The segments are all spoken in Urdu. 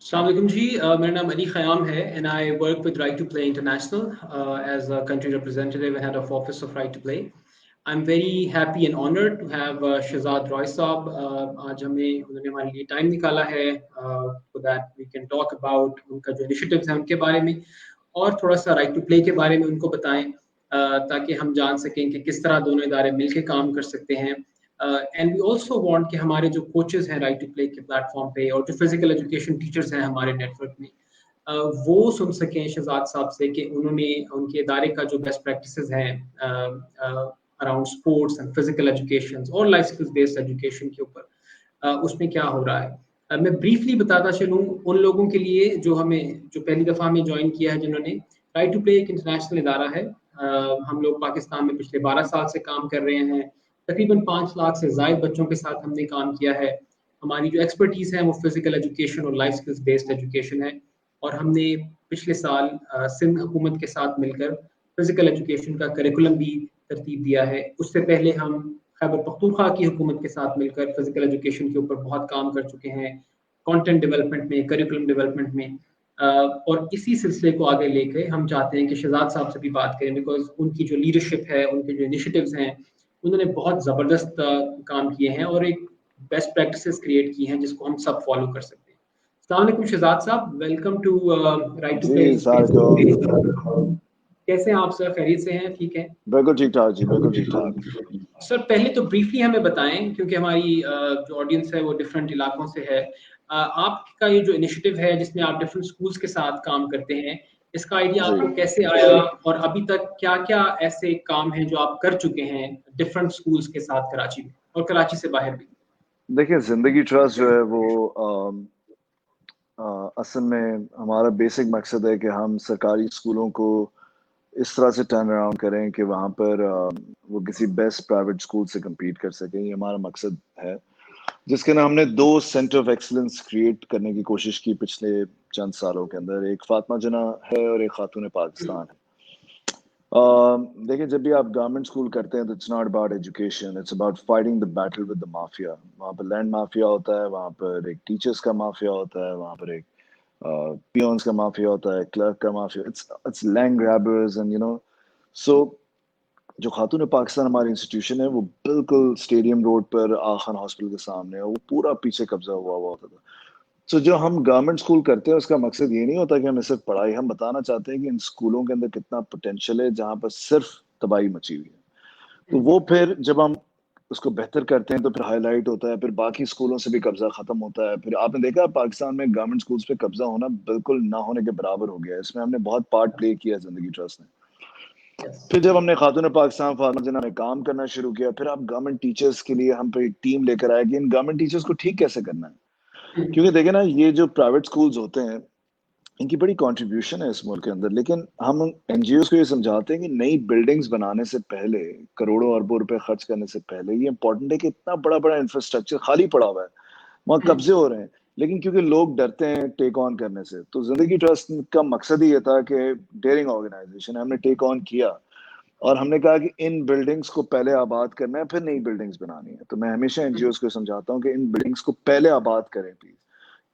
السلام علیکم جی، میرا نام علی خیام ہے and I work with Right to Play International as a country representative head of office of Right to Play. I am very happy and honoured to have Shahzad Rai sahab. آج انہوں نے ہمارے لیے ٹائم نکالا ہے so that we can talk about ان کا جو انیشیٹیوز ہیں ان کے بارے میں اور تھوڑا سا رائٹ ٹو پلے کے بارے میں ان کو بتائیں تاکہ ہم جان سکیں کہ کس طرح دونوں ادارے مل کے کام کر سکتے ہیں. اینڈ وی آلسو وانٹ کہ ہمارے جو کوچز ہیں رائٹ ٹو پلے کے پلیٹ فارم پہ اور جو فزیکل ایجوکیشن ٹیچرز ہیں ہمارے نیٹ ورک میں وہ سن سکیں شہزاد صاحب سے کہ انہوں نے ان کے ادارے کا جو بیسٹ پریکٹسز ہیں around sports and physical education اور لائف اسکلز بیسڈ ایجوکیشن کے اوپر اس میں کیا ہو رہا ہے. میں بریفلی بتاتا چلوں ان لوگوں کے لیے جو پہلی دفعہ ہمیں جوائن کیا ہے جنہوں نے. رائٹ ٹو پلے ایک انٹرنیشنل ادارہ ہے. ہم لوگ پاکستان میں پچھلے 12 سال سے کام کر رہے ہیں. تقریباً 5 لاکھ سے زائد بچوں کے ساتھ ہم نے کام کیا ہے. ہماری جو ایکسپرٹیز ہے وہ فزیکل ایجوکیشن اور لائف اسکلز بیسڈ ایجوکیشن ہے. اور ہم نے پچھلے سال سندھ حکومت کے ساتھ مل کر فزیکل ایجوکیشن کا کریکولم بھی ترتیب دیا ہے. اس سے پہلے ہم خیبر پختونخوا کی حکومت کے ساتھ مل کر فزیکل ایجوکیشن کے اوپر بہت کام کر چکے ہیں, کانٹینٹ ڈیولپمنٹ میں, کریکولم ڈیولپمنٹ میں. اور اسی سلسلے کو آگے لے کے ہم چاہتے ہیں کہ شہزاد صاحب سے بھی بات کریں بیکاز ان کی جو لیڈرشپ ہے, ان کے جو انیشیٹیوز ہیں, انہوں نے بہت زبردست کام کیے ہیں اور ایک بیسٹ پریکٹسز کریٹ کی ہیں جس کو ہم سب فالو کر سکتے ہیں. السلام علیکم شہزاد صاحب, ویلکم ٹو رائٹ ٹو جی پلے. کیسے ہیں آپ سر؟ خیریت سے ہیں؟ ٹھیک ہے, بالکل ٹھیک ٹھاک جی, بالکل ٹھیک ٹھاک. سر پہلے تو بریفلی ہمیں بتائیں کیونکہ ہماری جو آڈینس ہے وہ ڈفرینٹ علاقوں سے ہے. آپ کا یہ جو انیشیٹو ہے جس میں آپ ڈفرینٹ اسکولس کے ساتھ کام کرتے ہیں, اس کا آئیڈیا آپ کو کیسے آیا اور ابھی تک کیا کیا ایسے کام ہیں جو آپ کر چکے ہیں ڈفرینٹ اسکولس کے ساتھ کراچی میں اور کراچی سے باہر بھی؟ دیکھیں, زندگی ٹرسٹ جو ہے وہ اصل میں ہمارا بیسک مقصد ہے کہ ہم سرکاری اسکولوں کو اس طرح سے ٹرن اراؤنڈ کریں کہ وہاں پر وہ کسی بیسٹ پرائیویٹ اسکول سے کمپیٹ کر سکیں. یہ ہمارا مقصد ہے, جس کے نا ہم نے 2 سینٹر آف ایکسلنس کریٹ کرنے کی کوشش کی پچھلے چند سالوں کے اندر. ایک فاطمہ جناح ہے اور ایک خاتون پاکستان ہے. دیکھیں, جب بھی آپ گورنمنٹ اسکول کرتے ہیں تو it's not about education, it's about fighting the battle with the mafia. وہاں پر لینڈ مافیا ہوتا ہے, وہاں پر ایک ٹیچرس کا مافیا ہوتا ہے, وہاں پر ایک پیونس کا مافیا ہوتا ہے, کلرک کا مافیا, it's land grabbers and so جو خاتون پاکستان ہماری انسٹیٹیوشن ہے وہ بالکل اسٹیڈیم روڈ پر آغا خان ہاسپٹل کے سامنے ہے, وہ پورا پیچھے قبضہ ہوا ہوتا تھا. تو جو ہم گورنمنٹ اسکول کرتے ہیں اس کا مقصد یہ نہیں ہوتا کہ ہمیں صرف پڑھائی, ہم بتانا چاہتے ہیں کہ ان اسکولوں کے اندر کتنا پوٹینشیل ہے جہاں پر صرف تباہی مچی ہوئی ہے. تو وہ پھر جب ہم اس کو بہتر کرتے ہیں تو پھر ہائی لائٹ ہوتا ہے, پھر باقی اسکولوں سے بھی قبضہ ختم ہوتا ہے. پھر آپ نے دیکھا پاکستان میں گورنمنٹ اسکولس پہ قبضہ ہونا بالکل نہ ہونے کے برابر ہو گیا ہے. اس میں ہم نے بہت پارٹ پلے کیا زندگی ٹرسٹ نے. پھر جب ہم نے خاتون پاکستان فاطمہ جناح میں کام کرنا شروع کیا, پھر آپ گورنمنٹ ٹیچرس کے لیے ہم پہ ایک ٹیم لے کر آئے کہ ان گورنمنٹ ٹیچرس کو ٹھیک کیسے کرنا ہے. کیونکہ دیکھیں نا, یہ جو پرائیویٹ اسکولز ہوتے ہیں ان کی بڑی کنٹریبیوشن ہے اس ملک کے اندر, لیکن ہم این جی اوز کو یہ سمجھاتے ہیں کہ نئی بلڈنگز بنانے سے پہلے, کروڑوں اربوں روپے خرچ کرنے سے پہلے یہ امپورٹنٹ ہے کہ اتنا بڑا بڑا انفراسٹرکچر خالی پڑا ہوا ہے, وہاں قبضے ہو رہے ہیں, لیکن کیونکہ لوگ ڈرتے ہیں ٹیک آن کرنے سے. تو زندگی ٹرسٹ کا مقصد ہی یہ تھا کہ ڈیئرنگ آرگنائزیشن, ہم نے ٹیک آن کیا اور ہم نے کہا کہ ان بلڈنگز کو پہلے آباد کرنا ہے, پھر نئی بلڈنگز بنانی ہے. تو میں ہمیشہ این جی اوز کو سمجھاتا ہوں کہ ان بلڈنگز کو پہلے آباد کریں پلیز.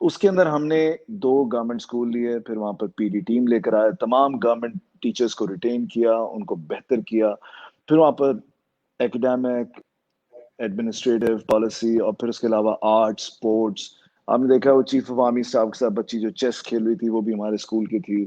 اس کے اندر ہم نے 2 گورنمنٹ اسکول لیے, پھر وہاں پر پی ڈی ٹیم لے کر آئے, تمام گورنمنٹ ٹیچرز کو ریٹین کیا, ان کو بہتر کیا. پھر وہاں پر ایکڈیمک, ایڈمنسٹریٹو, پالیسی, اور پھر اس کے علاوہ آرٹس, اسپورٹس. آپ نے دیکھا وہ چیف آف آرمی اسٹاف کے ساتھ بچی جو چیس کھیل رہی تھی وہ بھی ہمارے اسکول کی تھی.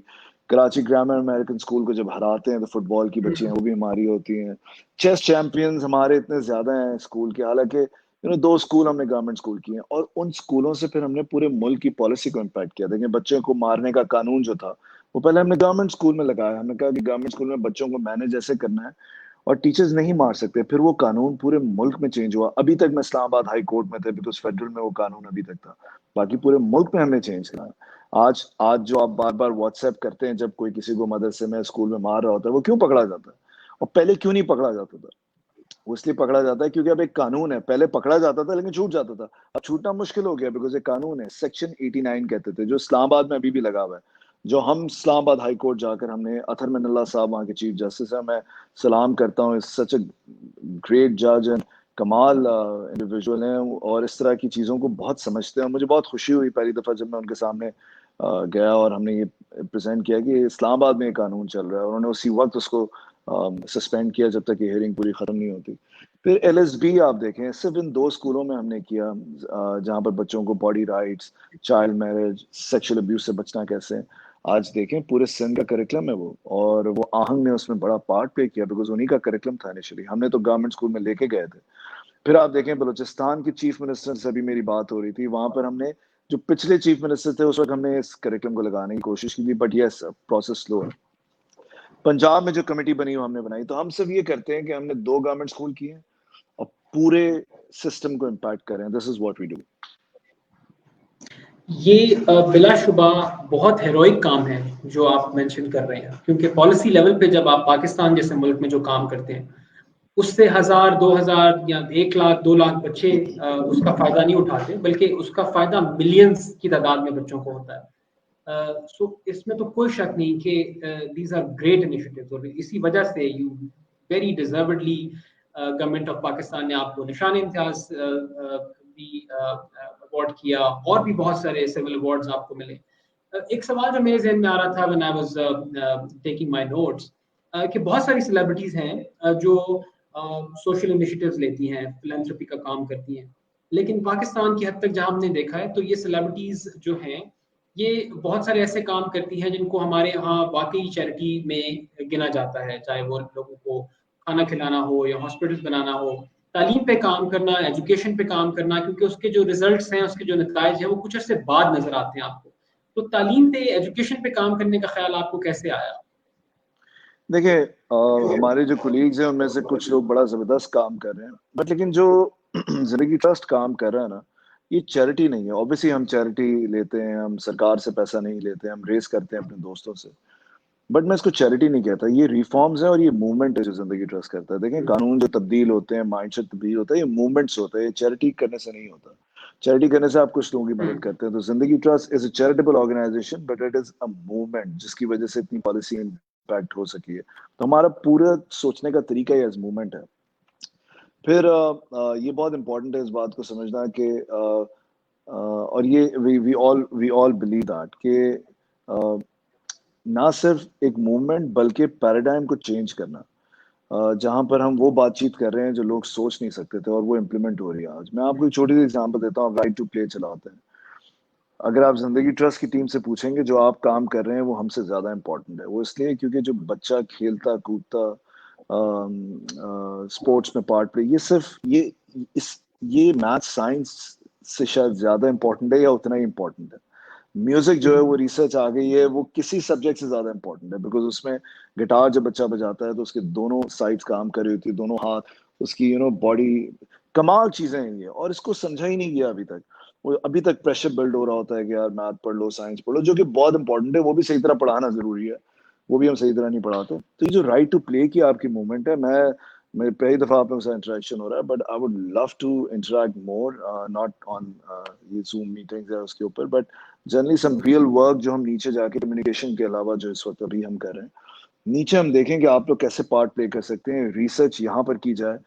کراچی گرامر امریکن اسکول کو جب ہراتے ہیں تو فٹ بال کی بچیاں وہ بھی ہماری ہوتی ہیں. چیس چیمپئنز ہمارے اتنے زیادہ ہیں اسکول کے, حالانکہ 2 اسکول ہم نے گورنمنٹ اسکول کیے ہیں. اور ان اسکولوں سے پھر ہم نے پورے ملک کی پالیسی کو امپیکٹ کیا. دیکھیں, بچوں کو مارنے کا قانون جو تھا وہ پہلے ہم نے گورنمنٹ اسکول میں لگایا. ہم نے کہا کہ گورنمنٹ اسکول میں بچوں کو مینج ایسے کرنا ہے اور ٹیچرز نہیں مار سکتے. پھر وہ قانون پورے ملک میں چینج ہوا. ابھی تک میں اسلام آباد ہائی کورٹ میں تھا بیکاز فیڈرل میں وہ قانون ابھی تک تھا, باقی پورے ملک میں ہم نے چینج کرا. آج جو آپ بار بار واٹس ایپ کرتے ہیں جب کوئی کسی کو مدرسے میں اسکول میں مار رہا ہوتا ہے, وہ کیوں پکڑا جاتا ہے؟ اور پہلے کیوں نہیں پکڑا جاتا تھا؟ وہ اس لیے پکڑا جاتا ہے کیونکہ اب ایک قانون ہے. پہلے پکڑا جاتا تھا لیکن چھوٹ جاتا تھا, اب چھوٹنا مشکل ہو گیا بیکاز ایک قانون ہے, سیکشن 89 کہتے تھے, جو اسلام آباد میں ابھی بھی لگا ہوا ہے. جو ہم اسلام آباد ہائی کورٹ جا کر ہم نے, اطہر من اللہ صاحب وہاں کے چیف جسٹس ہیں, میں سلام کرتا ہوں, سچ اے گریٹ جج اینڈ کمال انڈیویجول ہیں اور اس طرح کی چیزوں کو بہت سمجھتے ہیں. مجھے بہت خوشی ہوئی پہلی دفعہ جب میں ان کے سامنے گیا اور ہم نے یہ پریزنٹ کیا کہ اسلام آباد میں یہ قانون چل رہا ہے, اور انہوں نے اسی وقت اس کو سسپینڈ کیا جب تک یہ ہیئرنگ پوری ختم نہیں ہوتی. پھر ایل ایس بی آپ دیکھیں, صرف ان 2 اسکولوں میں ہم نے کیا جہاں پر بچوں کو body rights, child marriage, sexual abuse سے بچنا کیسے. آج دیکھیں پورے سندھ کا کریکلم ہے وہ, اور وہ آہنگ نے اس میں بڑا پارٹ پلے کیا بیکاز انہی کا کریکلم تھا انیشلی. ہم نے تو گورنمنٹ اسکول میں لے کے گئے تھے. پھر آپ دیکھیں بلوچستان کے چیف منسٹر سے بھی میری بات ہو رہی تھی, وہاں پر ہم نے جو پچھلے چیف منسٹر تھے اس وقت ہم نے اس کریکلم کو لگانے کی کوشش کی تھی, بٹ یس پروسیس سلو ہے. پنجاب میں جو کمیٹی بنی وہ ہم نے بنائی, تو ہم صرف یہ کرتے ہیں کہ ہم نے 2 گورنمنٹ اسکول کیے ہیں اور پورے سسٹم کو امپیکٹ کر رہے ہیں. دس از واٹ وی ڈو. یہ بلا شبہ بہت ہیروئک کام ہے جو آپ مینشن کر رہے ہیں, کیونکہ پالیسی لیول پہ جب آپ پاکستان جیسے ملک میں جو کام کرتے ہیں اس سے 1000 2000 یا 1 لاکھ 2 لاکھ بچے اس کا فائدہ نہیں اٹھاتے, بلکہ اس کا فائدہ ملینز کی تعداد میں بچوں کو ہوتا ہے. سو اس میں تو کوئی شک نہیں کہ دیز آر گریٹ انیشیٹیوز, اور اسی وجہ سے you very deservedly government of Pakistan نے آپ کو نشان امتیاز بھی اوارڈ کیا, اور بھی بہت سارے سول ایوارڈز آپ کو ملے. ایک سوال جو میرے ذہن میں آ رہا تھا when I was taking my notes, کہ بہت ساری سیلیبریٹیز ہیں جو سوشل انیشیٹیوز لیتی ہیں, فلانتھروپی کا کام کرتی ہیں, لیکن پاکستان کی حد تک جہاں ہم نے دیکھا ہے تو یہ سیلیبریٹیز جو ہیں یہ بہت سارے ایسے کام کرتی ہیں جن کو ہمارے ہاں واقعی چیریٹی میں گنا جاتا ہے, چاہے وہ لوگوں کو کھانا کھلانا ہو یا ہاسپٹل بنانا ہو, تعلیم پہ کام کرنا, ایجوکیشن پہ کام کرنا, کیونکہ اس کے جو ریزلٹس ہیں, اس کے جو نتائج ہیں وہ کچھ عرصے بعد نظر آتے ہیں آپ کو. تو تعلیم پہ, ایجوکیشن پہ کام کرنے کا خیال آپ کو کیسے آیا؟ دیکھیں ہمارے جو کولیگز ہیں ان میں سے کچھ لوگ بڑا زبردست کام کر رہے ہیں, بٹ لیکن جو زندگی ٹرسٹ کام کر رہا ہے نا, یہ چیریٹی نہیں ہے. اوبیسلی ہم چیریٹی لیتے ہیں, ہم سرکار سے پیسہ نہیں لیتے, ہم ریز کرتے ہیں اپنے دوستوں سے, بٹ میں اس کو چیریٹی نہیں کہتا. یہ ریفارمز ہیں اور یہ موومنٹ ہے جو زندگی ٹرسٹ کرتا ہے. دیکھیں قانون جو تبدیل ہوتے ہیں, مائنڈ سیٹ تبدیل ہوتا ہے, یہ موومنٹس ہوتے ہیں, یہ چیریٹی کرنے سے نہیں ہوتا. چیریٹی کرنے سے آپ کچھ لوگوں کی مدد کرتے ہیں. تو Zindagi trust is a charitable organisation, but it is a movement جس کی وجہ سے اتنی پالیسی امپیکٹ ہو سکی ہے. تو ہمارا پورا سوچنے کا طریقہ یہ ایز موومنٹ ہے. پھر یہ بہت امپورٹنٹ ہے اس بات کو سمجھنا کہ اور یہ وی آل بلیو دیٹ کہ نہ صرف ایک موومنٹ بلکہ پیراڈائم کو چینج کرنا, جہاں پر ہم وہ بات چیت کر رہے ہیں جو لوگ سوچ نہیں سکتے تھے اور وہ امپلیمنٹ ہو رہی ہے آج. میں آپ کو ایک چھوٹی سی ایگزامپل دیتا ہوں. رائٹ ٹو پلے چلاتے ہیں. اگر آپ زندگی ٹرسٹ کی ٹیم سے پوچھیں گے جو آپ کام کر رہے ہیں وہ ہم سے زیادہ امپورٹنٹ ہے. وہ اس لیے کیونکہ جو بچہ کھیلتا کودتا اسپورٹس میں پارٹ پلے, یہ صرف یہ میتھ سائنس سے شاید زیادہ امپورٹنٹ ہے یا اتنا ہی امپورٹنٹ ہے. میوزک جو ہے وہ ریسرچ آ گئی ہے, وہ کسی سبجیکٹ سے زیادہ امپورٹنٹ ہے, بیکاز اس میں گٹار جب بچہ بجاتا ہے تو اس کے دونوں سائڈز کام کر رہی ہوتی ہے, دونوں ہاتھ, اس کی باڈی, کمال چیزیں ہیں یہ, اور اس کو سمجھا ہی نہیں گیا ابھی تک. وہ ابھی تک پریشر بلڈ ہو رہا ہوتا ہے کہ یار میتھ پڑھ لو, سائنس پڑھ لو, جو کہ بہت امپورٹنٹ ہے, وہ بھی صحیح طرح پڑھانا ضروری ہے, وہ بھی ہم صحیح طرح نہیں پڑھاتے. تو یہ جو رائٹ ٹو پلے کی آپ کی موومنٹ ہے, میں پہلی دفعہ آپ لوگوں سے انٹریکشن ہو رہا ہے, but I would love to interact more, not on یہ زوم میٹنگز یا اس کے اوپر, but generally some real work جو ہم نیچے جا کے کمیونیکیشن کے علاوہ جو اس وقت ابھی ہم کر رہے ہیں, نیچے ہم دیکھیں کہ آپ لوگ کیسے پارٹ پلے کر سکتے ہیں. ریسرچ یہاں پر کی جائے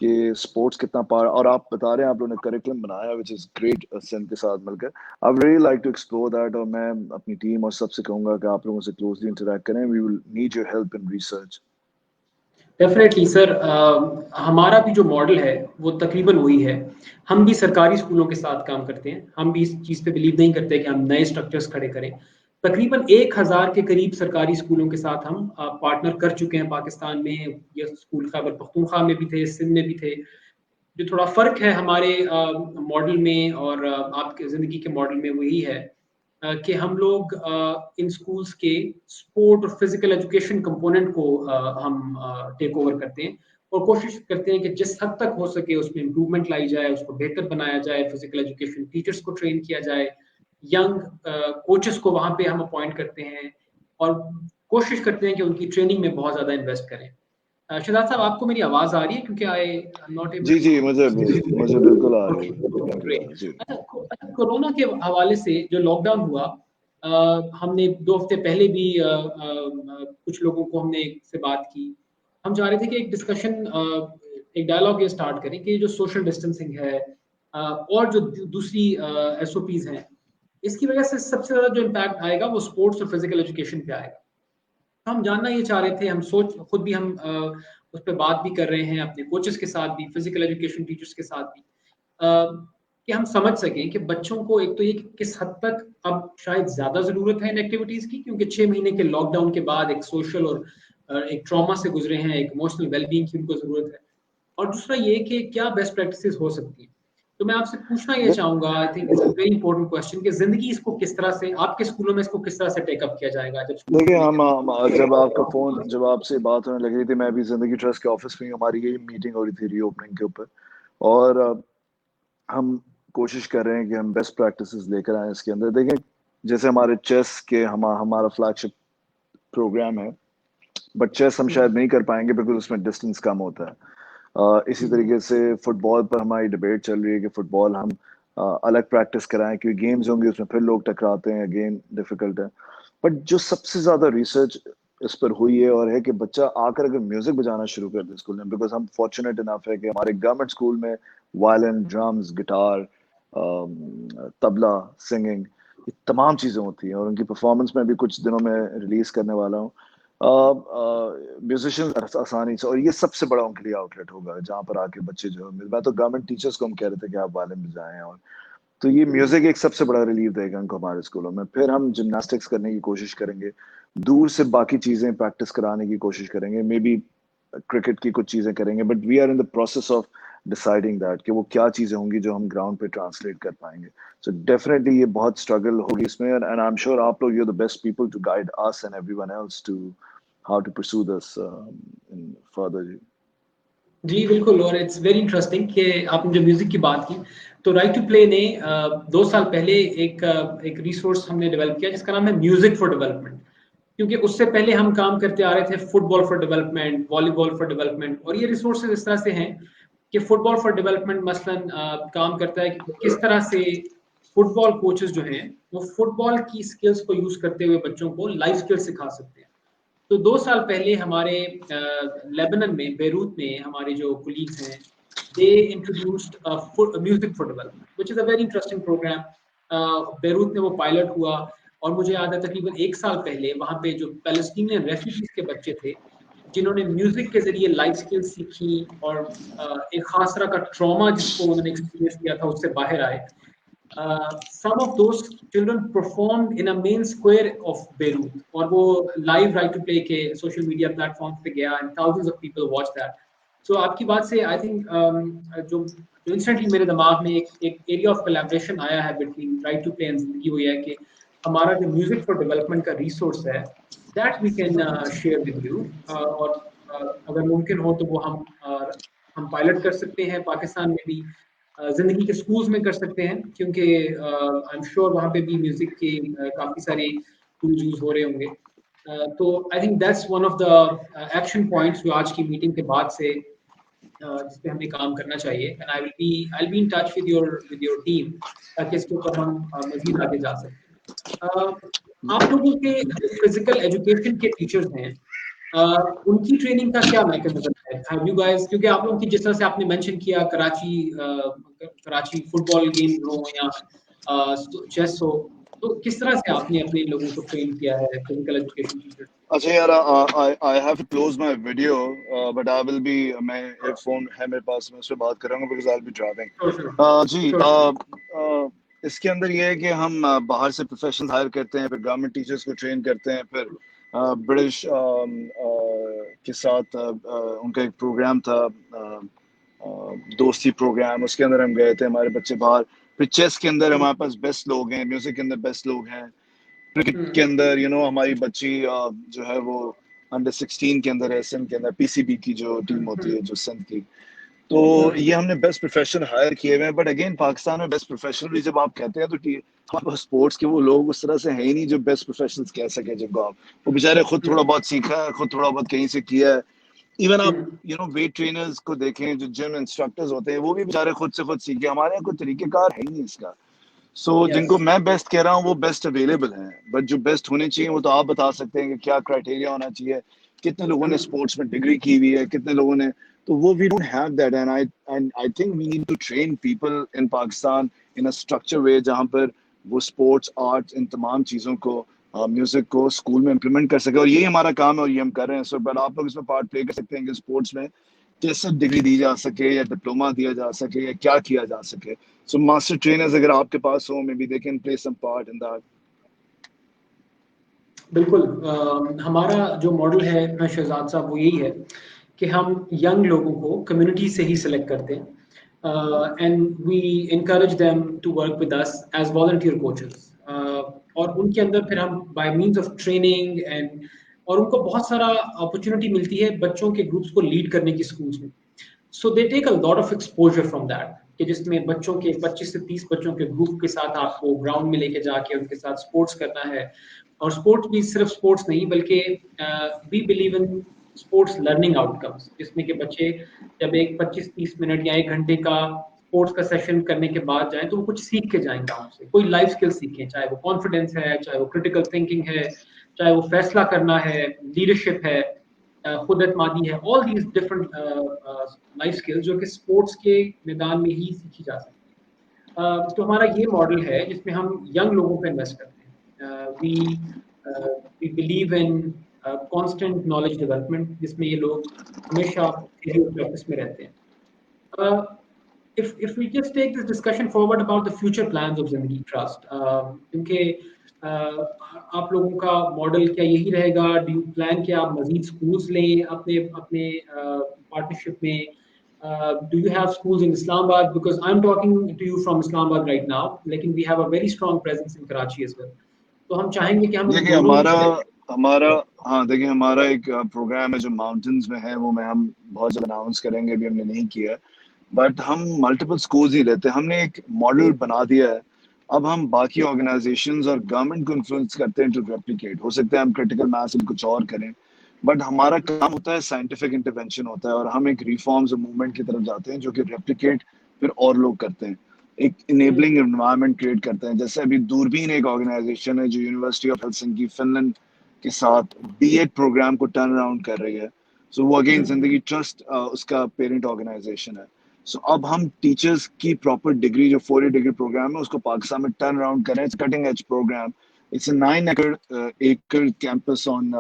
کہ اسپورٹس کتنا پارٹ, اور آپ بتا رہے ہیں آپ لوگوں نے کریکلم بنایا وچ از گریٹ سندھ کے ساتھ مل کر. I would really like to explore that, اور میں اپنی ٹیم اور سب سے کہوں گا کہ آپ لوگوں سے کلوزلی انٹریکٹ کریں. We will need your help in research. Definitely sir, ہمارا بھی جو ماڈل ہے وہ تقریباً وہی ہے. ہم بھی سرکاری اسکولوں کے ساتھ کام کرتے ہیں, ہم بھی اس چیز پہ بلیو نہیں کرتے کہ ہم نئے اسٹرکچرز کھڑے کریں. تقریباً 1000 کے قریب سرکاری اسکولوں کے ساتھ ہم پارٹنر کر چکے ہیں پاکستان میں. یہ اسکول خیبر پختونخوا میں بھی تھے, سندھ میں بھی تھے. جو تھوڑا فرق ہے ہمارے ماڈل میں اور آپ کے زندگی کے ماڈل میں وہی ہے کہ ہم لوگ ان اسکولس کے اسپورٹ اور فزیکل ایجوکیشن کمپوننٹ کو ہم ٹیک اوور کرتے ہیں, اور کوشش کرتے ہیں کہ جس حد تک ہو سکے اس میں امپروومنٹ لائی جائے, اس کو بہتر بنایا جائے. فزیکل ایجوکیشن ٹیچرس کو ٹرین کیا جائے, ینگ کوچز کو وہاں پہ ہم اپوائنٹ کرتے ہیں, اور کوشش کرتے ہیں کہ ان کی ٹریننگ میں بہت زیادہ انویسٹ کریں. شہزاد صاحب, آپ کو میری آواز آ رہی ہے؟ کیونکہ آئی ایم ناٹ ایبل جی ٹو. مجھے بالکل آ رہی ہے. جی اچھا, کورونا کے حوالے سے جو لاک ڈاؤن ہوا, ہم نے 2 ہفتے پہلے بھی کچھ لوگوں کو ہم نے سے بات کی. ہم چاہ رہے تھے کہ ایک ڈسکشن ایک ڈائلاگ یہ اسٹارٹ کریں کہ جو سوشل ڈسٹینسنگ ہے اور جو دوسری SOPs ہیں, اس کی وجہ سے سب سے زیادہ جو امپیکٹ آئے گا وہ اسپورٹس اور فزیکل ایجوکیشن پہ آئے گا. ہم جاننا یہ چاہ رہے تھے, ہم خود بھی ہم اس پہ بات بھی کر رہے ہیں اپنے کوچز کے ساتھ بھی, فزیکل ایجوکیشن ٹیچرز کے ساتھ بھی, کہ ہم سمجھ سکیں کہ بچوں کو ایک تو یہ کس حد تک اب شاید زیادہ ضرورت ہے ان ایکٹیویٹیز کی, کیونکہ 6 مہینے کے لاک ڈاؤن کے بعد ایک سوشل اور ایک ٹراما سے گزرے ہیں, ایک ایموشنل ویل بینگ کی ان کو ضرورت ہے, اور دوسرا یہ کہ کیا بیسٹ پریکٹسز ہو سکتی ہیں. تو میں آپ سے پوچھنا یہ چاہوں گا, I think it's a very important question, کہ زندگی اس کو کس طرح سے آپ کے اسکولوں میں اس کو کس طرح سے ٹیک اپ کیا جائے گا. دیکھیے جب آپ کا فون, جب آپ سے بات ہونے لگ رہی تھی, میں بھی زندگی ٹرسٹ کے آفس میں ہماری یہی میٹنگ ہو رہی تھی ری اوپننگ کے اوپر, اور ہم کوشش کر رہے ہیں کہ ہم بیسٹ پریکٹسز لے کر آئیں اس کے اندر. دیکھیں جیسے ہمارے چیس کے ہمارا فلیگ شپ پروگرام ہے, بٹ چیس ہم شاید نہیں کر پائیں گے بیکاز اس میں ڈسٹینس کم ہوتا ہے. اسی طریقے سے فٹ بال پر ہماری ڈبیٹ چل رہی ہے کہ فٹ بال ہم الگ پریکٹس کرائیں, کیونکہ گیمز ہوں گے اس میں پھر لوگ ٹکراتے ہیں, گیم ڈیفیکلٹ ہے. بٹ جو سب سے زیادہ ریسرچ اس پر ہوئی ہے اور ہے کہ بچہ آ کر اگر میوزک بجانا شروع کر دے اسکول میں, بیکاز ہم فارچونیٹ انف ہے کہ ہمارے گورنمنٹ اسکول میں وائلن, ڈرمز, گٹار, طبلہ, سنگنگ, یہ تمام چیزیں ہوتی ہیں, اور ان کی پرفارمنس میں بھی کچھ دنوں میں ریلیز کرنے والا ہوں. میوزیشین آسانی سے, اور یہ سب سے بڑا ان کے لیے آؤٹ لیٹ ہوگا جہاں پر آ کے بچے جو, میں تو گورنمنٹ ٹیچرس کو ہم کہہ رہے تھے کہ آپ وائلن بجائیں, اور تو یہ میوزک ایک سب سے بڑا ریلیف دے گا ان کو ہمارے اسکولوں میں. پھر ہم جمناسٹکس کرنے کی کوشش کریں گے, دور سے باقی چیزیں پریکٹس کرانے کی کوشش کریں گے, مے بی کرکٹ کی کچھ چیزیں کریں گے, but we are in the process of deciding that کہ وہ کیا چیزیں ہوں گی جو ہم گراؤنڈ پہ ٹرانسلیٹ کر پائیں گے. سو ڈیفینیٹلی یہ بہت اسٹرگل ہوگی اس میں, اینڈ آئی ایم شیور آپ لوگ you are the best people to guide us and everyone else to how to pursue this in further. جی بالکل, اور اٹس ویری انٹرسٹنگ کہ آپ نے جو میوزک کی بات کی, تو رائٹ ٹو پلے نے 2 سال پہلے ایک ریسورس ہم نے ڈیولپ کیا جس کا نام ہے میوزک فار ڈیولپمنٹ, کیونکہ اس سے پہلے ہم کام کرتے آ رہے تھے فٹ بال فار ڈیولپمنٹ, والی بال فار ڈیولپمنٹ, اور یہ ریسورسز اس طرح سے ہیں کہ فٹ بال فار ڈیولپمنٹ مثلاً کام کرتا ہے کہ کس طرح سے فٹ بال کوچز جو ہیں وہ فٹ بال کی اسکلس کو یوز کرتے ہوئے بچوں کو لائف اسکل سکھا سکتے ہیں. تو 2 سال پہلے ہمارے لیبنن میں, بیروت میں ہمارے جو کولیگز ہیں, they introduced music for development, which is a very interesting program. Beirut میں وہ پائلٹ ہوا, اور مجھے یاد ہے تقریباً 1 سال پہلے وہاں پہ جو پیلسٹینین ریفیوجیز کے بچے تھے جنہوں نے میوزک کے ذریعے لائف اسکل سیکھی اور ایک خاص طرح کا ٹراما جس کو انہوں نے ایکسپیرینس کیا تھا اس سے باہر آئے. Some of those children performed in a main square of Beirut, اور وہ live right to play کے social media platforms پہ گیا, and thousands of people watched that. So آپ کی بات سے I think جو انسٹنٹلی میرے دماغ میں ایک ایریا آف کولیبریشن آیا ہے between right to play and Zindagi, وہ یہ ہے کہ ہمارا جو میوزک فار ڈیولپمنٹ کا ریسورس ہے that we can share with you, اور اگر ممکن ہو تو وہ ہم پائلٹ کر سکتے ہیں پاکستان میں بھی, زندگی کے اسکولز میں کر سکتے ہیں, کیونکہ آئی ایم شیور وہاں پہ بھی میوزک کے کافی سارے ٹولز یوز ہو رہے ہوں گے. تو I think that's one of the action points جو آج کی میٹنگ کے بعد سے جس پہ ہمیں کام کرنا چاہیے, and I will be in touch with your team تاکہ اس کے اوپر ہم مزید آگے جا سکیں. آپ لوگوں کے فزیکل ایجوکیشن کے ٹیچرز ہیں, ان کی ٹریننگ کا کیا میکانزم ہے, ہیو یو گائز, کیونکہ آپ لوگوں کی جس طرح سے آپ نے مینشن کیا کراچی فٹ بال گیم ہو یا چیس ہو, تو کس طرح سے آپ نے اپنے لوگوں کو ٹرین کیا ہے فزیکل ایجوکیشن ٹیچر. اچھا یار, I have to close my video, but I will be, میں ایک فون ہے میرے پاس, میں اس پہ بات کر رہا ہوں because I'll be driving. جی اس کے اندر یہ ہے کہ ہم باہر سے پروفیشنل ہائر کرتے ہیں, پھر گورنمنٹ ٹیچرس کو ٹرین کرتے ہیں, پھر برٹش کے ساتھ ان کا ایک پروگرام تھا دوستی پروگرام, اس کے اندر ہم گئے تھے, ہمارے بچے باہر. پھر چیس کے اندر ہمارے پاس بیسٹ لوگ ہیں, میوزک کے اندر بیسٹ لوگ ہیں, کرکٹ کے اندر ہماری بچی جو ہے وہ انڈر 16 کے اندر ہے, سندھ کے اندر PCB کی جو ٹیم ہوتی ہے جو سندھ کی, تو یہ ہم نے بیسٹ پروفیشنل ہائر کیے ہوئے ہیں. بٹ اگین پاکستان میں بیسٹ پروفیشنل بھی جب آپ کہتے ہیں تو اسپورٹس کے وہ لوگ اس طرح سے ہیں ہی نہیں جو بیسٹ پروفیشنلز کہہ سکے, جن کو آپ وہ بیچارے خود تھوڑا بہت سیکھا ہے, خود تھوڑا بہت کہیں سے کیا ہے. ایون آپ ویٹ ٹرینرز کو دیکھیں, جو جم انسٹرکٹرز ہوتے ہیں, وہ بھی بیچارے خود سے خود سیکھے. ہمارے یہاں کوئی طریقہ کار ہے ہی نہیں اس کا. سو جن کو میں بیسٹ کہہ رہا ہوں وہ بیسٹ اویلیبل ہیں, بٹ جو بیسٹ ہونے چاہیے وہ تو آپ بتا سکتے ہیں کہ کیا کرائٹیریا ہونا چاہیے, کتنے لوگوں نے اسپورٹس میں ڈگری کی ہوئی ہے, کتنے لوگوں نے. تو وہ we don't have that. And I think we need to train people in Pakistan in a structure way جہاں پر وہ اسپورٹس آرٹس ان تمام چیزوں کو میوزک کو اسکول میں امپلیمنٹ کر سکے. اور یہی ہمارا کام ہے اور یہ ہم کر رہے ہیں. سو بٹ آپ لوگ اس میں پارٹ پلے کر سکتے ہیں کہ اسپورٹس میں کیسے ڈگری دی جا سکے یا ڈپلوما دیا جا سکے یا کیا کیا جا سکے. سو ماسٹر ٹرینرز اگر آپ کے پاس ہوں maybe they can play some part in that. بالکل. ہمارا جو ماڈل ہے شہزاد صاحب وہ یہی ہے کہ ہم ینگ لوگوں کو کمیونٹی سے ہی سلیکٹ کرتے ہیں and we encourage them to work with us as volunteer coaches. اور ان کے اندر پھر ہم by means of training and اور ان کو بہت سارا اپرچونیٹی ملتی ہے بچوں کے گروپس کو لیڈ کرنے کی اسکولس میں. So they take a lot of exposure from that کہ جس میں بچوں کے 25 سے 30 بچوں کے گروپ کے ساتھ آپ کو گراؤنڈ میں لے کے جا کے ان کے ساتھ اسپورٹس کرنا ہے. اور اسپورٹس بھی صرف اسپورٹس نہیں بلکہ we believe in sports learning outcomes جس میں کہ بچے جب ایک 25-30 منٹ یا 1 گھنٹے کا اسپورٹس کا سیشن کرنے کے بعد جائیں تو وہ کچھ سیکھ کے جائیں گے آپ سے. کوئی لائف اسکل سیکھیں, چاہے وہ کانفیڈینس ہے, چاہے وہ کریٹیکل تھنکنگ ہے, چاہے وہ فیصلہ کرنا ہے, لیڈرشپ ہے, خود اعتمادی ہے. All these different life skills جو کہ اسپورٹس کے میدان میں ہی سیکھی جا سکتی ہیں. تو ہمارا یہ ماڈل ہے جس میں ہم ینگ لوگوں پہ انویسٹ کرتے ہیں. we believe in constant knowledge development جس میں یہ لوگ ہمیشہ پریکٹس میں رہتے ہیں. if we just take this discussion forward about the future plans of زندگی ٹرسٹ, کیونکہ آپ لوگوں کا ماڈل کیا یہی رہے گا؟ ڈو یو پلان کہ آپ مزید اسکولس لیں اپنے پارٹنرشپ میں؟ Do you have schools in Islamabad? Because I'm talking to you from Islamabad right now, lekin we have a very strong presence in Karachi as well. تو ہم چاہیں گے کہ ہم دیکھیں ہمارا دیکھیں ہمارا ایک پروگرام ہے جو ماؤنٹینز میں ہے, وہ ہم بہت جلد اناؤنس کریں گے, ابھی ہم نے نہیں کیا, بٹ ہم ملٹیپل اسکولز ہی لیتے ہیں. ہم نے ایک ماڈل بنا دیا ہے. اب ہم باقی آرگنائزیشنز اور گورنمنٹ کو انفلوئنس کرتے ہیں ٹو ریپلیکیٹ. ہو سکتا ہے ہم کرٹیکل میتھس کچھ اور کریں, بٹ ہمارا کام ہوتا ہے سائنٹیفک انٹرونشن ہوتا ہے, اور ہم ایک ریفارمز اور موومنٹ کی طرف جاتے ہیں جو کہ ریپلیکیٹ پھر اور لوگ کرتے ہیں, ایک انیبلنگ انوائرمنٹ کریٹ کرتے ہیں. جیسے ابھی دوربین ایک آرگنائزیشن ہے جو university of Helsinki Finland کے ساتھ B.Ed پروگرام کو ٹرن اراؤنڈ کر رہی ہے. سو وہ اگین زندگی ٹرسٹ اس کا پیرنٹ آرگنائزیشن ہے. سو اب ہم ٹیچرس کی پراپر ڈگری جو 4 year ڈگری پروگرام ہے اس کو پاکستان میں ٹرن اراؤنڈ کریں. It's cutting edge program. It's a 9 acre campus on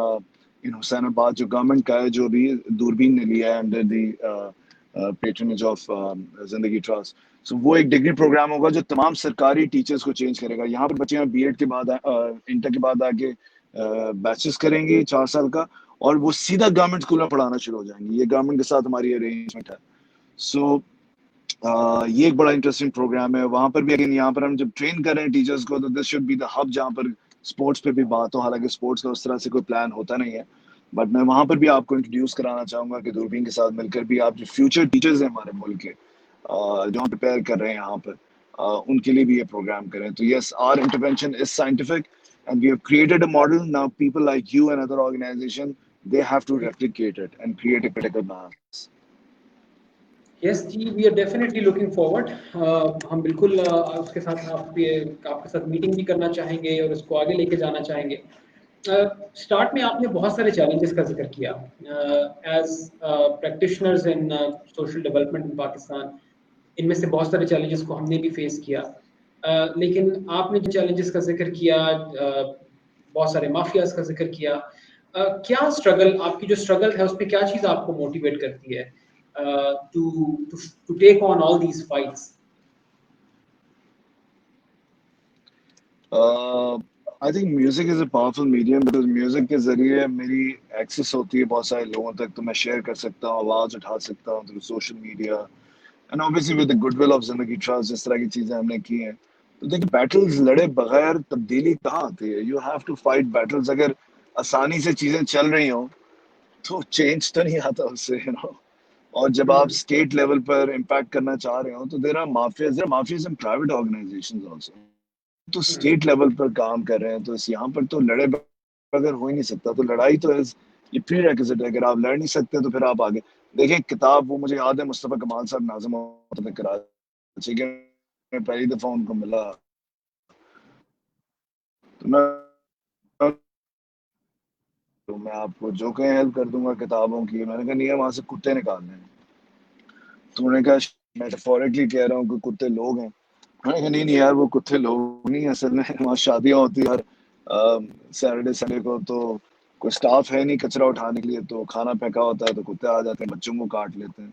Hussainabad جو گورنمنٹ کا ہے, جو بھی دوربین نے لیا ہے انڈر دی پیٹرنیج آف زندگی ٹرسٹ. سو وہ ایک ڈگری پروگرام ہوگا جو تمام سرکاری ٹیچرس کو چینج کرے گا. یہاں پر بچے B.Ed کے بعد انٹر کے بعد آگے بیچز کریں گے 4 سال کا, اور وہ سیدھا گورنمنٹ اسکول میں پڑھانا شروع ہو جائیں گے. یہ گورنمنٹ کے ساتھ ہماری ارینجمنٹ ہے. سو یہ ایک بڑا انٹرسٹنگ پروگرام ہے. وہاں پر بھی اگین یہاں پر ہم جب ٹرین کر رہے ہیں ٹیچرس کو, تو this should be the hub جہاں پر اسپورٹس پہ بھی بات ہو. حالانکہ اسپورٹس کا اس طرح سے کوئی پلان ہوتا نہیں ہے, بٹ میں وہاں پر بھی آپ کو انٹروڈیوس کرانا چاہوں گا کہ دوربین کے ساتھ مل کر بھی آپ جو فیوچر ٹیچرز ہیں ہمارے ملک کے جو ہم پریپیئر کر رہے ہیں یہاں پر, ان کے لیے بھی یہ پروگرام کریں. تو yes, our intervention is scientific and we have created a model. Now people like you and other organization, they have to replicate it and create a critical mass. Yes جی, we are definitely looking forward. ہم بالکل اس کے ساتھ آپ کے ساتھ میٹنگ بھی کرنا چاہیں گے اور اس کو آگے لے کے جانا چاہیں گے. اسٹارٹ میں آپ نے بہت سارے چیلنجز کا ذکر کیا as practitioners in social development in Pakistan. ان میں سے بہت سارے چیلنجز کو ہم نے بھی فیس کیا, لیکن آپ نے جو چیلنجز کا ذکر کیا, بہت سارے مافیاز کا ذکر کیا, کیا اسٹرگل آپ کی جو اسٹرگل ہے اس میں کیا چیز آپ کو موٹیویٹ کرتی ہے to take on all these fights? I think music is a powerful medium because music کے ذریعے میری ایکسس ہوتی ہے بہت سارے لوگوں تک, تو میں شیئر کر سکتا ہوں, آواز اٹھا سکتا ہوں through social media and obviously with the goodwill of زندگی ٹرسٹ. جس طرح کی چیزیں ہم نے کی ہیں, تو دیکھیں بیٹلز لڑے بغیر تبدیلی کہاں آتی ہے. You have to fight battles. اگر آسانی سے چیزیں چل رہی ہوں تو چینج تو نہیں آتا اس سے, اور جب آپ اسٹیٹ لیول پر امپیکٹ کرنا چاہ رہے ہو تو there are mafias and private organisations also, تو اسٹیٹ لیول پر کام کر رہے ہیں. تو یہاں پر تو لڑے بغیر ہو ہی نہیں سکتا. تو لڑائی تو یہ پری ریکوزٹ ہے. اگر آپ لڑ نہیں سکتے تو پھر آپ آگے دیکھیں. کتاب وہ مجھے یاد ہے مصطفیٰ کمال صاحب ناظم ہوتے تھے کراچی کے, میں پہلی دفعہ ان کو ملا تو میں آپ کو جو کہیں ہیلپ کر دوں گا کتابوں کی. میں نے کہا نہیں ہے, وہاں سے کتے نکالنے ہیں. تو انہوں نے کہا میٹافورکلی کہہ رہا ہوں کہ کتے لوگ ہیں. میں نے کہا نہیں یار وہ کتے لوگ نہیں, اصل میں وہاں شادیاں ہوتی ہیں ہر سیٹرڈے سنڈے کو, تو کوئی اسٹاف ہے نہیں کچرا اٹھانے کے لیے, تو کھانا پھینکا ہوتا ہے تو کتے آ جاتے ہیں بچوں کو کاٹ لیتے ہیں.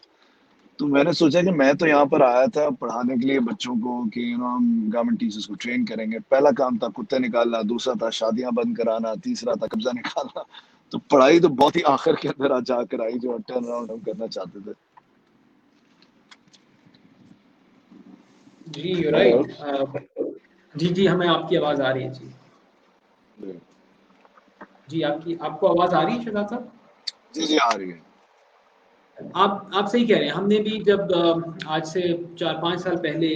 تو میں نے سوچا کہ میں تو یہاں پر آیا تھا پڑھانے کے لیے بچوں کو کہ ہم گورنمنٹ ٹیچرس کو ٹرین کریں گے. پہلا کام تھا کتے نکالنا, دوسرا تھا شادیاں بند کرانا, تیسرا تھا قبضہ نکالنا. تو پڑھائی تو بہت ہی آخر کے اندر جا کر آئی جو ٹرن اراؤنڈ ہم کرنا چاہتے تھے. جی رائٹ. جی ہمیں آپ کی آواز آ رہی ہے. جی آپ کو آواز آ رہی ہے شہزاد صاحب؟ جی آ رہی ہے. آپ صحیح کہہ رہے ہیں. ہم نے بھی جب آج سے 4-5 سال پہلے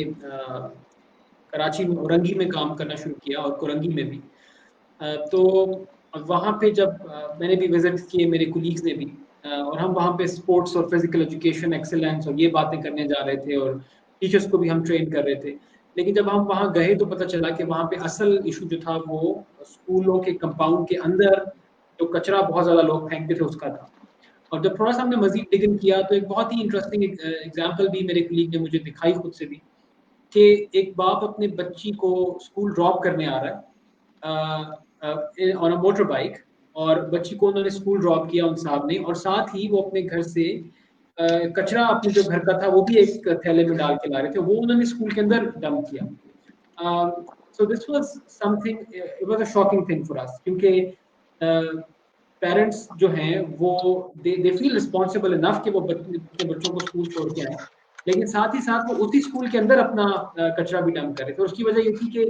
کراچی اورنگی میں کام کرنا شروع کیا, اور کورنگی میں بھی, تو وہاں پہ جب میں نے بھی وزٹ کیے, میرے کولیگز نے بھی, اور ہم وہاں پہ اسپورٹس اور فزیکل ایجوکیشن ایکسلنس اور یہ باتیں کرنے جا رہے تھے, اور ٹیچرس کو بھی ہم ٹرین کر رہے تھے. لیکن جب ہم وہاں گئے تو پتہ چلا کہ وہاں پہ اصل ایشو جو تھا وہ اسکولوں کے کمپاؤنڈ کے اندر جو کچرا بہت زیادہ لوگ پھینکتے تھے اس کا تھا. اور جب تھوڑا سا ہم نے مزید ڈگن کیا تو ایک بہت ہی انٹرسٹنگ ایگزامپل بھی میرے کولیگ نے مجھے دکھائی خود سے بھی, کہ ایک باپ اپنے بچی کو اسکول ڈراپ کرنے آ رہا ہے آن اے موٹر بائک, اور بچی کو انہوں نے اسکول ڈراپ کیا ان صاحب نے, اور ساتھ ہی وہ اپنے گھر سے کچرا اپنے جو گھر کا تھا وہ بھی ایک تھیلے میں ڈال کے لا رہے تھے, وہ انہوں نے اسکول کے اندر ڈمپ کیا. So this was something, it was a shocking thing for us, کیونکہ پیرنٹس جو ہیں وہ دے فیل رسپانسبل انف کہ وہ اپنے بچوں کو اسکول چھوڑ کے آئیں, لیکن ساتھ ہی ساتھ وہ اسی اسکول کے اندر اپنا کچرا بھی ڈمپ کر رہے تھے. اس کی وجہ یہ تھی کہ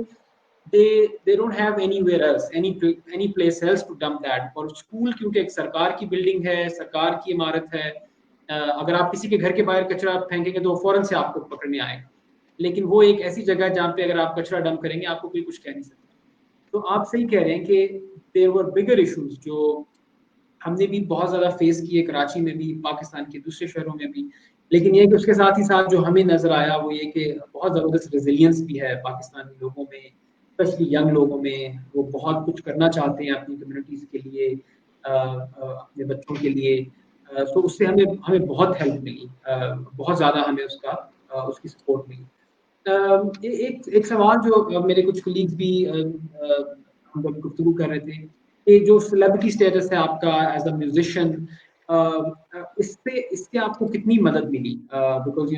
they don't have anywhere else, any place else to dump that. اور اسکول کیونکہ ایک سرکار کی بلڈنگ ہے, سرکار کی عمارت ہے, اگر آپ کسی کے گھر کے باہر کچرا پھینکیں گے تو فوراً سے آپ کو پکڑنے آئے گا. لیکن وہ ایک ایسی جگہ ہے جہاں پہ اگر آپ کچرا ڈمپ کریں گے آپ کو کوئی کچھ کہہ نہیں سکتا. تو آپ صحیح کہہ رہے ہیں کہ there were bigger issues جو ہم نے بھی بہت زیادہ فیس کیے, کراچی میں بھی, پاکستان کے دوسرے شہروں میں بھی. لیکن یہ کہ اس کے ساتھ ہی ساتھ جو ہمیں نظر آیا وہ یہ کہ بہت زبردست ریزیلینس بھی ہے پاکستانی لوگوں میں, اسپیشلی ینگ لوگوں میں. وہ بہت کچھ کرنا چاہتے ہیں اپنی کمیونٹیز کے لیے, اپنے بچوں کے لیے. تو اس سے ہمیں بہت ہیلپ ملی, بہت زیادہ ہمیں اس کی سپورٹ ملی. ایک سوال جو میرے کچھ کولیگز بھی ہم لوگ گفتگو کر رہے تھے کہ جو سیلیبریٹی اسٹیٹس ہے آپ کا ایز اے میوزیشین, اس سے آپ کو کتنی مدد ملی؟ بیکاز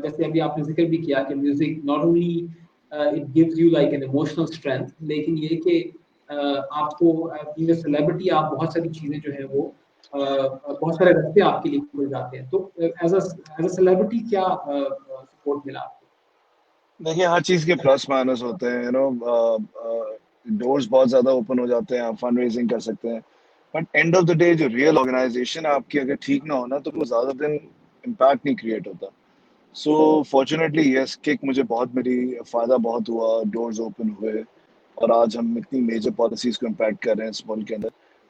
جیسے ابھی آپ نے ذکر بھی کیا کہ music not only it gives you like an emotional strength, لیکن یہ کہ آپ کو بینگ اے سیلیبریٹی آپ بہت ساری چیزیں جو ہے وہ بہت سارے راستے آپ کے لیے کھل جاتے ہیں. تو ایز اے سیلیبریٹی کیا سپورٹ ملا آپ کو؟ دیکھیے ہر چیز کے پلس مائنس ہوتے ہیں, ڈورز بہت زیادہ اوپن ہو جاتے ہیں, آپ فنڈ ریزنگ کر سکتے ہیں, but and of the day جو ریئل آرگنائزیشن آپ کی اگر ٹھیک نہ ہونا تو وہ زیادہ دن امپیکٹ نہیں کریٹ ہوتا. سو فارچونیٹلی یس, کک مجھے بہت ملی, فائدہ بہت ہوا, ڈورز اوپن ہوئے, اور آج ہم اتنی میجر پالیسیز کو امپیکٹ کر رہے ہیں اس ملک کے اندر.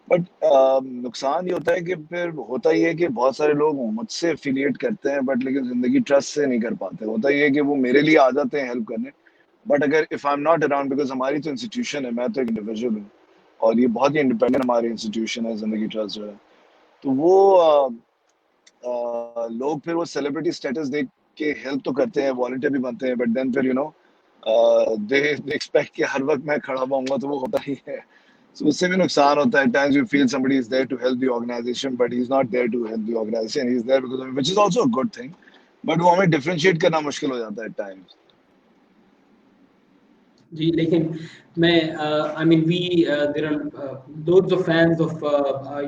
بٹ نقصان یہ ہوتا ہے کہ پھر ہوتا یہ ہے کہ بہت سارے لوگ مجھ سے افیلیٹ کرتے ہیں بٹ لیکن زندگی ٹرسٹ سے نہیں کر پاتے. ہوتا یہ ہے کہ وہ میرے لیے آ جاتے ہیں ہیلپ کرنے, بٹ اگر if I am not around, because ہماری تو انسٹیٹیوشن ہے, میں تو ایک انڈیویجول ہوں, اور یہ بہت ہی انڈیپینڈنٹ ہماری انسٹیٹیوشن ہے زندگی ٹرسٹ جو ہے, تو وہ لوگ پھر وہ سیلیبریٹی اسٹیٹس دیکھ کے ہیلپ تو کرتے ہیں, والنٹیئر بھی بنتے ہیں, بٹ دین پھر دے ایکسپیکٹ کہ ہر وقت میں کھڑا ہوں گا, تو وہ ہوتا ہی ہے. So اس سے بھی نقصان ہوتا ہے. Times you feel somebody is there to help the organization, but he's not there to help the organization. He's there because of, which is also a good thing. But وہ ہمیں differentiate کرنا مشکل ہو جاتا ہے at times. جی لیکن میں I mean there are loads of fans of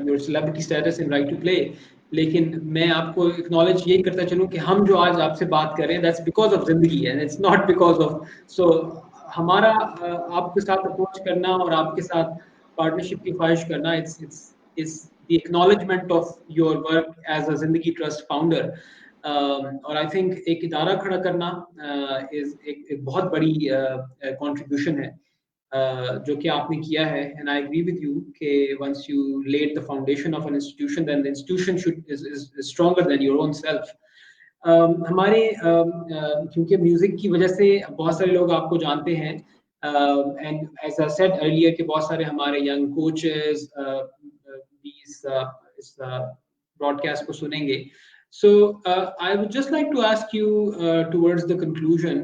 your celebrity status in Right to Play. لیکن میں آپ کو اکنالج یہی کرتا چلوں کہ ہم جو آج آپ سے بات کر رہے ہیں that's because of زندگی ہے, it's not because of. So ہمارا آپ کے ساتھ اپروچ کرنا اور آپ کے ساتھ پارٹنرشپ کی خواہش کرنا it's the acknowledgement of your work as a زندگی ٹرسٹ فاؤنڈر. اور آئی تھنک ایک ادارہ کھڑا کرنا ایک بہت بڑی کنٹریبیوشن ہے جو کہ آپ نے کیا ہے. And I agree with you کہ once you lead the foundation of an institution then the institution is stronger than your own self. ہمارے کیونکہ میوزک کی وجہ سے بہت سارے لوگ آپ کو جانتے ہیں, and as I said earlier کہ بہت سارے ہمارے ینگ کوچز اس براڈ کاسٹ کو سنیں گے. So I would just like to ask you towards the conclusion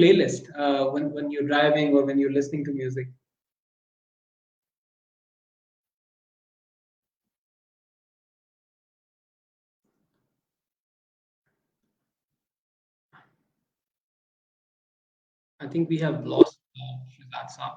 playlist when you're driving or when you're listening to music? I think we have lost Shazad Saab.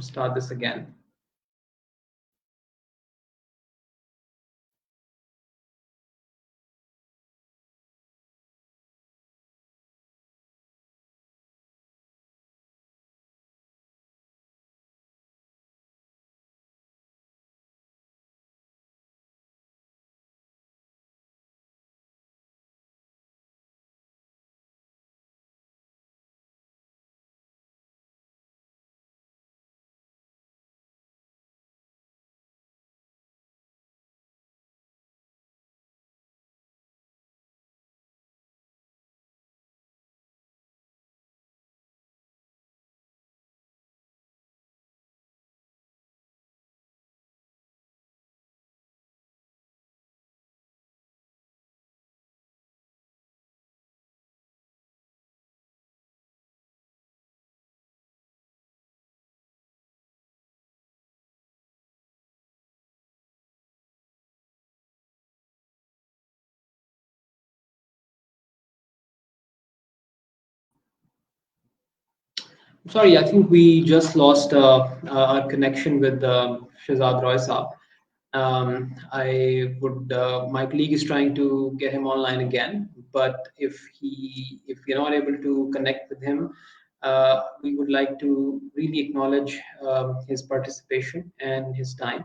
start this again. Sorry, I think we just lost our connection with Shazad Roy Saab. My colleague is trying to get him online again, but if we're not able to connect with him, we would like to really acknowledge his participation and his time.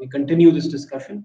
we continue this discussion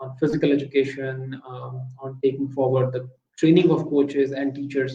on physical education, on taking forward the training of coaches and teachers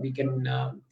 we can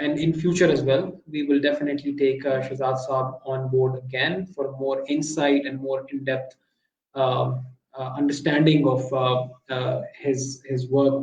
and in future as well, we will definitely take Shazad Saab on board again for more insight and more in-depth understanding of his work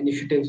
initiatives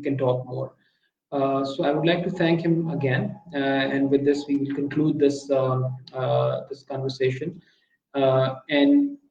can talk more. So I would like to thank him again, and with this we will conclude this conversation. And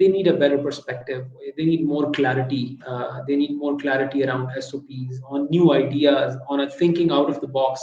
they need a better perspective, they need more clarity, they need more clarity around SOPs, on new ideas, on a thinking out of the box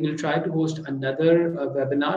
will try to host another webinar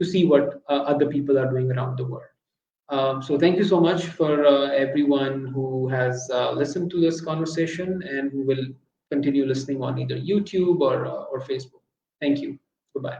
to see what other people are doing around the world. So thank you so much for everyone who has listened to this conversation and who will continue listening on either YouTube or Facebook. Thank you. Goodbye.